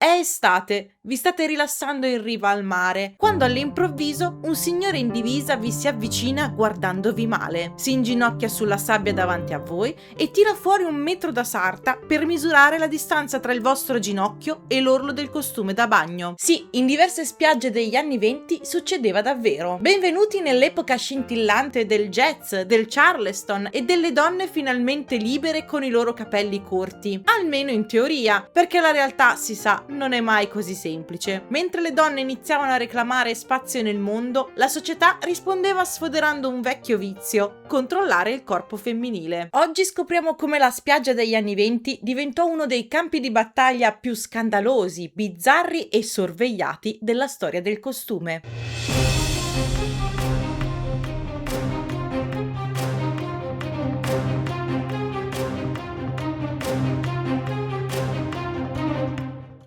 È estate, vi state rilassando in riva al mare, quando all'improvviso un signore in divisa vi si avvicina guardandovi male. Si inginocchia sulla sabbia davanti a voi e tira fuori 1 metro da sarta per misurare la distanza tra il vostro ginocchio e l'orlo del costume da bagno. Sì, in diverse spiagge degli anni '20 succedeva davvero. Benvenuti nell'epoca scintillante del jazz, del charleston e delle donne finalmente libere con i loro capelli corti. Almeno in teoria, perché la realtà, si sa, non è mai così semplice. Mentre le donne iniziavano a reclamare spazio nel mondo, la società rispondeva sfoderando un vecchio vizio: controllare il corpo femminile. Oggi scopriamo come la spiaggia degli anni '20 diventò uno dei campi di battaglia più scandalosi, bizzarri e sorvegliati della storia del costume.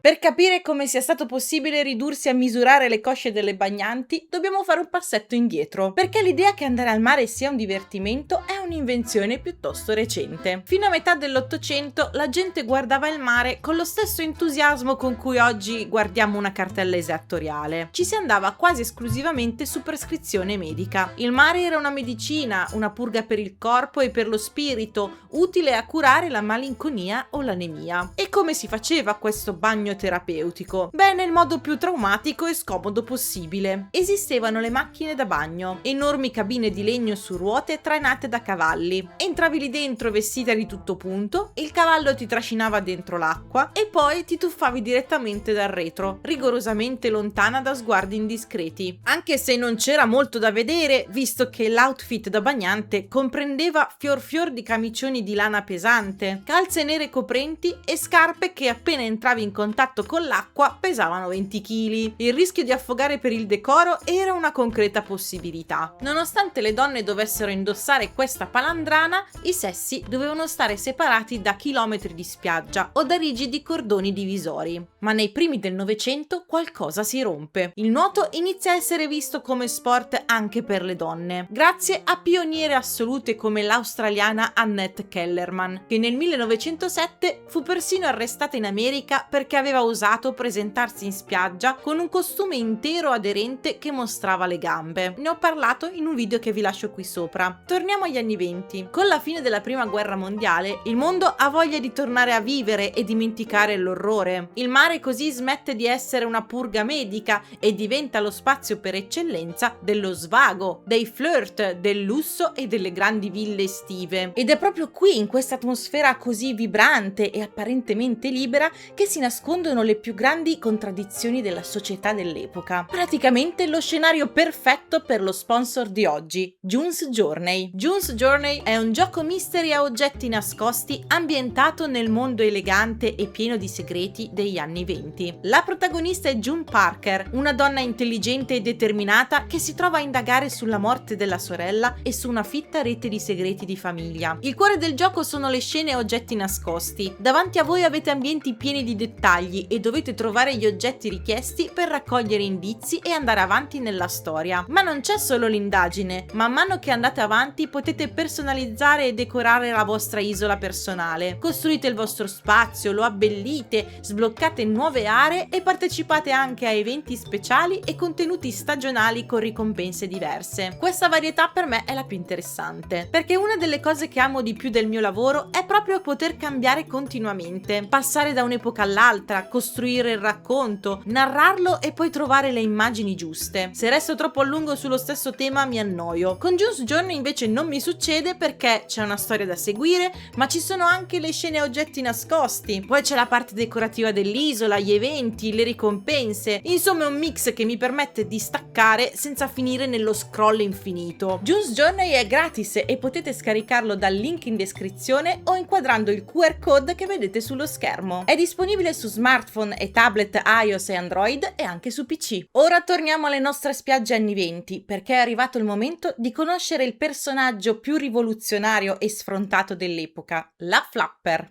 Per capire come sia stato possibile ridursi a misurare le cosce delle bagnanti, dobbiamo fare un passetto indietro, perché l'idea che andare al mare sia un divertimento è un'invenzione piuttosto recente. Fino a metà dell'Ottocento la gente guardava il mare con lo stesso entusiasmo con cui oggi guardiamo una cartella esattoriale. Ci si andava quasi esclusivamente su prescrizione medica. Il mare era una medicina, una purga per il corpo e per lo spirito, utile a curare la malinconia o l'anemia. E come si faceva questo bagno terapeutico? Beh, nel modo più traumatico e scomodo possibile. Esistevano le macchine da bagno, enormi cabine di legno su ruote trainate da cavalli. Entravi lì dentro vestita di tutto punto, il cavallo ti trascinava dentro l'acqua e poi ti tuffavi direttamente dal retro, rigorosamente lontana da sguardi indiscreti. Anche se non c'era molto da vedere, visto che l'outfit da bagnante comprendeva fior di camicioni di lana pesante, calze nere coprenti e scarpe che appena entravi in contatto con l'acqua pesavano 20 kg. Il rischio di affogare per il decoro era una concreta possibilità. Nonostante le donne dovessero indossare questa palandrana, i sessi dovevano stare separati da chilometri di spiaggia o da rigidi cordoni divisori. Ma nei primi del Novecento qualcosa si rompe. Il nuoto inizia a essere visto come sport anche per le donne, grazie a pioniere assolute come l'australiana Annette Kellerman, che nel 1907 fu persino arrestata in America perché aveva osato presentarsi in spiaggia con un costume intero aderente che mostrava le gambe. Ne ho parlato in un video che vi lascio qui sopra. Torniamo agli anni '20. Con la fine della prima guerra mondiale, il mondo ha voglia di tornare a vivere e dimenticare l'orrore. Il mare così smette di essere una purga medica e diventa lo spazio per eccellenza dello svago, dei flirt, del lusso e delle grandi ville estive. Ed è proprio qui, in questa atmosfera così vibrante e apparentemente libera, che si nascondono le più grandi contraddizioni della società dell'epoca. Praticamente lo scenario perfetto per lo sponsor di oggi, June's Journey. June's Journey è un gioco mystery a oggetti nascosti ambientato nel mondo elegante e pieno di segreti degli anni '20. La protagonista è June Parker, una donna intelligente e determinata che si trova a indagare sulla morte della sorella e su una fitta rete di segreti di famiglia. Il cuore del gioco sono le scene a oggetti nascosti. Davanti a voi avete ambienti pieni di dettagli e dovete trovare gli oggetti richiesti per raccogliere indizi e andare avanti nella storia. Ma non c'è solo l'indagine, man mano che andate avanti potete personalizzare e decorare la vostra isola personale. Costruite il vostro spazio, lo abbellite, sbloccate nuove aree e partecipate anche a eventi speciali e contenuti stagionali con ricompense diverse. Questa varietà per me è la più interessante, perché una delle cose che amo di più del mio lavoro è proprio poter cambiare continuamente, passare da un'epoca all'altra, costruire il racconto, narrarlo e poi trovare le immagini giuste. Se resto troppo a lungo sullo stesso tema mi annoio. Con June's Journey invece non mi succede, perché c'è una storia da seguire, ma ci sono anche le scene a oggetti nascosti, poi c'è la parte decorativa dell'isola, gli eventi, le ricompense, insomma è un mix che mi permette di staccare senza finire nello scroll infinito. June's Journey è gratis e potete scaricarlo dal link in descrizione o inquadrando il QR code che vedete sullo schermo. È disponibile su smartphone e tablet iOS e Android e anche su PC. Ora torniamo alle nostre spiagge anni '20, perché è arrivato il momento di conoscere il personaggio più rivoluzionario e sfrontato dell'epoca, la flapper.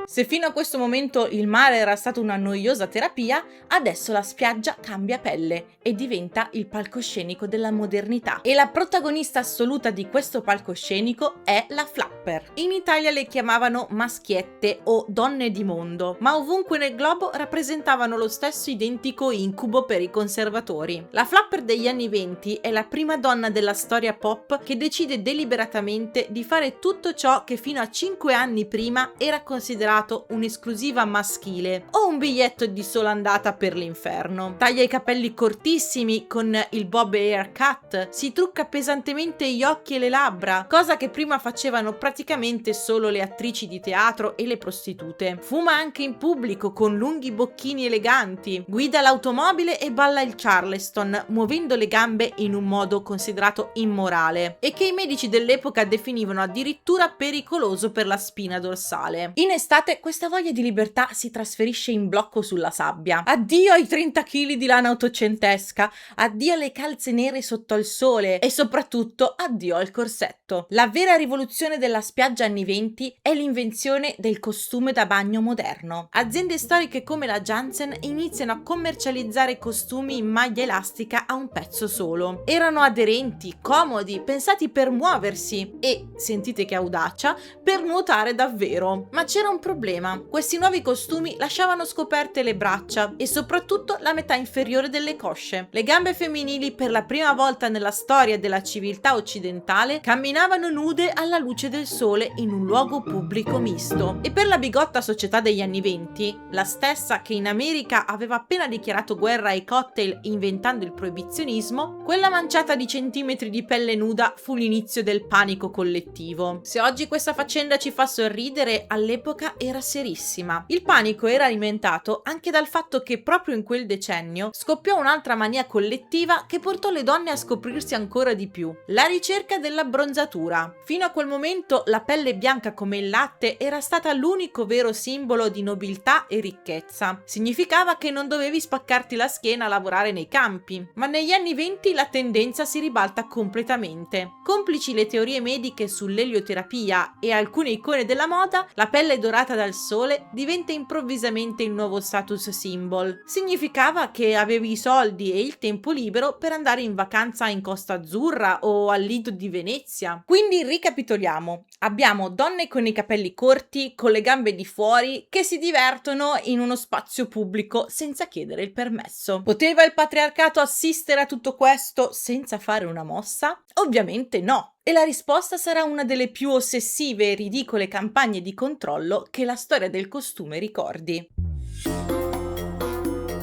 Se fino a questo momento il mare era stato una noiosa terapia, adesso la spiaggia cambia pelle e diventa il palcoscenico della modernità. E la protagonista assoluta di questo palcoscenico è la flapper. In Italia le chiamavano maschiette o donne di mondo, ma ovunque nel globo rappresentavano lo stesso identico incubo per i conservatori. La flapper degli anni 20 è la prima donna della storia pop che decide deliberatamente di fare tutto ciò che fino a 5 anni prima era considerato un'esclusiva maschile o un biglietto di sola andata per l'inferno. Taglia i capelli cortissimi con il bob haircut, si trucca pesantemente gli occhi e le labbra, cosa che prima facevano praticamente solo le attrici di teatro e le prostitute. Fuma anche in pubblico con lunghi bocchini eleganti, guida l'automobile e balla il charleston, muovendo le gambe in un modo considerato immorale e che i medici dell'epoca definivano addirittura pericoloso per la spina dorsale. In estate questa voglia di libertà si trasferisce in blocco sulla sabbia. Addio ai 30 kg di lana ottocentesca, addio alle calze nere sotto al sole e soprattutto addio al corsetto. La vera rivoluzione della spiaggia anni 20 è l'invenzione del costume da bagno moderno. Aziende storiche come la Janssen iniziano a commercializzare costumi in maglia elastica a un pezzo solo. Erano aderenti, comodi, pensati per muoversi e, sentite che audacia, per nuotare davvero. Ma c'era un problema: questi nuovi costumi lasciavano scoperte le braccia e soprattutto la metà inferiore delle cosce. Le gambe femminili, per la prima volta nella storia della civiltà occidentale, camminavano nude alla luce del sole in un luogo pubblico misto. E per la bigotta società degli anni 20, la stessa che in America aveva appena dichiarato guerra ai cocktail inventando il proibizionismo, quella manciata di centimetri di pelle nuda fu l'inizio del panico collettivo. Se oggi questa faccenda ci fa sorridere, all'epoca era serissima. Il panico era alimentato anche dal fatto che proprio in quel decennio scoppiò un'altra mania collettiva che portò le donne a scoprirsi ancora di più: la ricerca dell'abbronzatura. Fino a quel momento la pelle bianca come il latte era stata l'unico vero simbolo di nobiltà e ricchezza. Significava che non dovevi spaccarti la schiena a lavorare nei campi. Ma negli anni 20 la tendenza si ribalta completamente. Complici le teorie mediche sull'elioterapia e alcune icone della moda, la pelle dorata dal sole diventa improvvisamente il nuovo status symbol. Significava che avevi i soldi e il tempo libero per andare in vacanza in Costa Azzurra o al Lido di Venezia. Quindi ricapitoliamo: abbiamo donne con i capelli corti, con le gambe di fuori, che si divertono in uno spazio pubblico senza chiedere il permesso. Poteva il patriarcato assistere a tutto questo senza fare una mossa? Ovviamente no. E la risposta sarà una delle più ossessive e ridicole campagne di controllo che la storia del costume ricordi.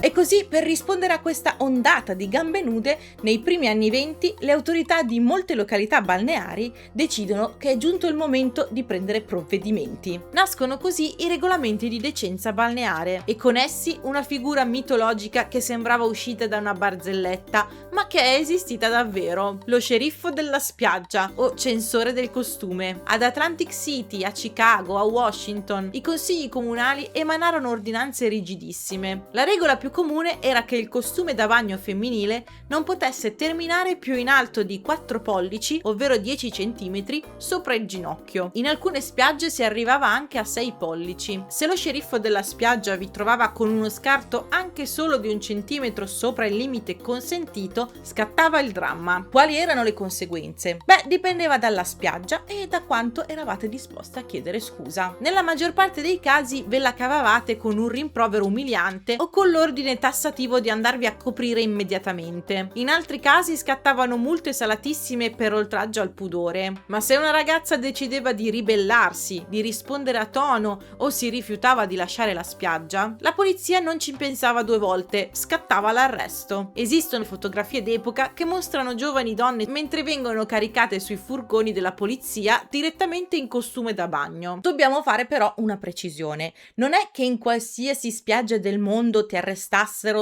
E così, per rispondere a questa ondata di gambe nude, nei primi anni 20 le autorità di molte località balneari decidono che è giunto il momento di prendere provvedimenti. Nascono così i regolamenti di decenza balneare e con essi una figura mitologica che sembrava uscita da una barzelletta, ma che è esistita davvero: lo sceriffo della spiaggia o censore del costume. Ad Atlantic City, a Chicago, a Washington, i consigli comunali emanarono ordinanze rigidissime. La regola più comune era che il costume da bagno femminile non potesse terminare più in alto di 4 pollici, ovvero 10 cm, sopra il ginocchio. In alcune spiagge si arrivava anche a 6 pollici. Se lo sceriffo della spiaggia vi trovava con uno scarto anche solo di 1 centimetro sopra il limite consentito, scattava il dramma. Quali erano le conseguenze? Beh, dipendeva dalla spiaggia e da quanto eravate disposte a chiedere scusa. Nella maggior parte dei casi ve la cavavate con un rimprovero umiliante o con l'ordine tassativo di andarvi a coprire immediatamente. In altri casi scattavano multe salatissime per oltraggio al pudore. Ma se una ragazza decideva di ribellarsi, di rispondere a tono o si rifiutava di lasciare la spiaggia, la polizia non ci pensava 2 volte, scattava l'arresto. Esistono fotografie d'epoca che mostrano giovani donne mentre vengono caricate sui furgoni della polizia direttamente in costume da bagno. Dobbiamo fare però una precisione: non è che in qualsiasi spiaggia del mondo ti arrestassero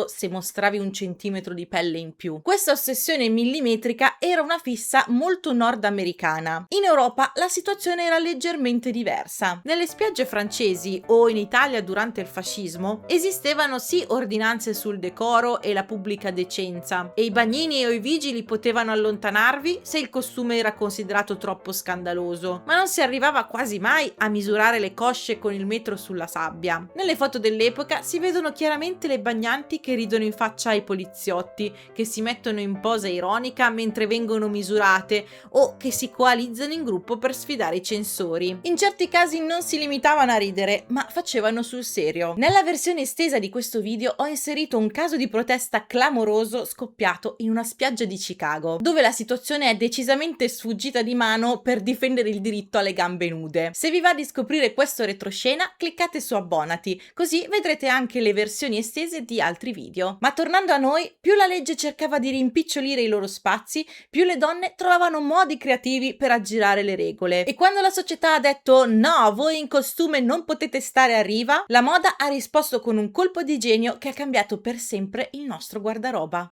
se mostravi 1 centimetro di pelle in più. Questa ossessione millimetrica era una fissa molto nordamericana. In Europa la situazione era leggermente diversa. Nelle spiagge francesi o in Italia durante il fascismo esistevano sì ordinanze sul decoro e la pubblica decenza, e i bagnini o i vigili potevano allontanarvi se il costume era considerato troppo scandaloso, ma non si arrivava quasi mai a misurare le cosce con il metro sulla sabbia. Nelle foto dell'epoca si vedono chiaramente le bagnanti che ridono in faccia ai poliziotti, che si mettono in posa ironica mentre vengono misurate o che si coalizzano in gruppo per sfidare i censori. In certi casi non si limitavano a ridere, ma facevano sul serio. Nella versione estesa di questo video ho inserito un caso di protesta clamoroso scoppiato in una spiaggia di Chicago, dove la situazione è decisamente sfuggita di mano per difendere il diritto alle gambe nude. Se vi va di scoprire questo retroscena, cliccate su abbonati, così vedrete anche le versioni estese di altri video. Ma tornando a noi, più la legge cercava di rimpicciolire i loro spazi, più le donne trovavano modi creativi per aggirare le regole. E quando la società ha detto no, voi in costume non potete stare a riva, la moda ha risposto con un colpo di genio che ha cambiato per sempre il nostro guardaroba.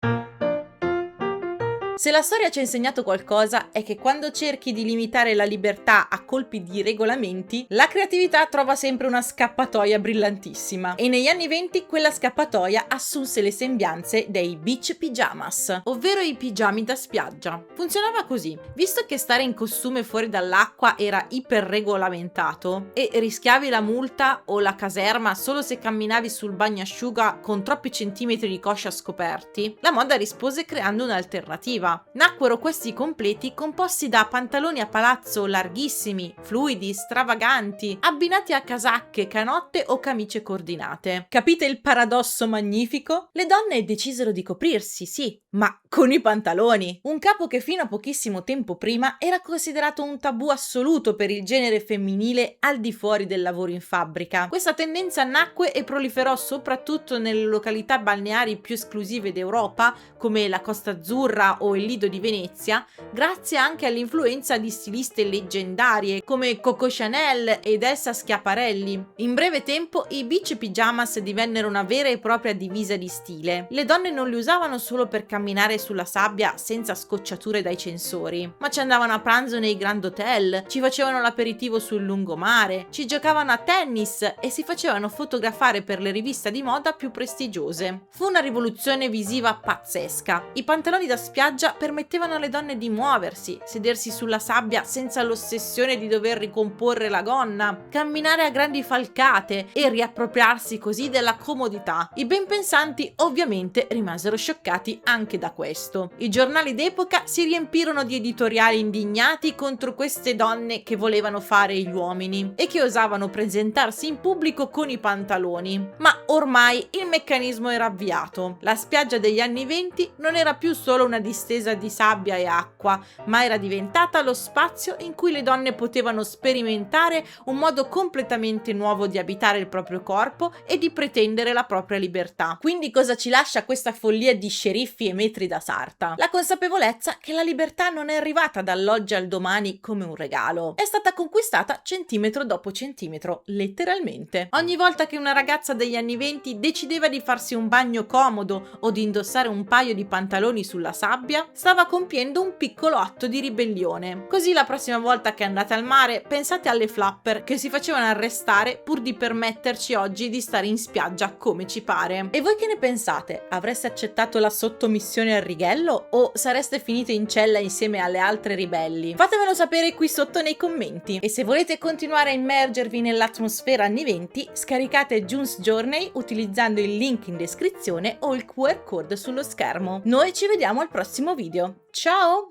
Se la storia ci ha insegnato qualcosa è che quando cerchi di limitare la libertà a colpi di regolamenti, la creatività trova sempre una scappatoia brillantissima. E negli anni 20 quella scappatoia assunse le sembianze dei beach pyjamas, ovvero i pigiami da spiaggia. Funzionava così: visto che stare in costume fuori dall'acqua era iperregolamentato e rischiavi la multa o la caserma solo se camminavi sul bagnasciuga con troppi centimetri di coscia scoperti, la moda rispose creando un'alternativa. Nacquero questi completi composti da pantaloni a palazzo larghissimi, fluidi, stravaganti, abbinati a casacche, canotte o camicie coordinate. Capite il paradosso magnifico? Le donne decisero di coprirsi, sì, ma con i pantaloni. Un capo che fino a pochissimo tempo prima era considerato un tabù assoluto per il genere femminile al di fuori del lavoro in fabbrica. Questa tendenza nacque e proliferò soprattutto nelle località balneari più esclusive d'Europa, come la Costa Azzurra o il Lido di Venezia, grazie anche all'influenza di stiliste leggendarie come Coco Chanel ed Elsa Schiaparelli. In breve tempo i beach pyjamas divennero una vera e propria divisa di stile. Le donne non li usavano solo per camminare sulla sabbia senza scocciature dai censori, ma ci andavano a pranzo nei grand hotel, ci facevano l'aperitivo sul lungomare, ci giocavano a tennis e si facevano fotografare per le riviste di moda più prestigiose. Fu una rivoluzione visiva pazzesca. I pantaloni da spiaggia permettevano alle donne di muoversi, sedersi sulla sabbia senza l'ossessione di dover ricomporre la gonna, camminare a grandi falcate e riappropriarsi così della comodità. I ben pensanti ovviamente rimasero scioccati anche da questo. I giornali d'epoca si riempirono di editoriali indignati contro queste donne che volevano fare gli uomini e che osavano presentarsi in pubblico con i pantaloni. Ma ormai il meccanismo era avviato. La spiaggia degli anni 20 non era più solo una distesa di sabbia e acqua, ma era diventata lo spazio in cui le donne potevano sperimentare un modo completamente nuovo di abitare il proprio corpo e di pretendere la propria libertà. Quindi cosa ci lascia questa follia di sceriffi e metri da sarta? La consapevolezza che la libertà non è arrivata dall'oggi al domani come un regalo, è stata conquistata centimetro dopo centimetro, letteralmente. Ogni volta che una ragazza degli anni 20 decideva di farsi un bagno comodo o di indossare un paio di pantaloni sulla sabbia, stava compiendo un piccolo atto di ribellione. Così la prossima volta che andate al mare pensate alle flapper che si facevano arrestare pur di permetterci oggi di stare in spiaggia come ci pare. E voi che ne pensate? Avreste accettato la sottomissione al righello o sareste finite in cella insieme alle altre ribelli? Fatemelo sapere qui sotto nei commenti. E se volete continuare a immergervi nell'atmosfera anni 20, scaricate June's Journey utilizzando il link in descrizione o il QR code sullo schermo. Noi ci vediamo al prossimo video. Ciao!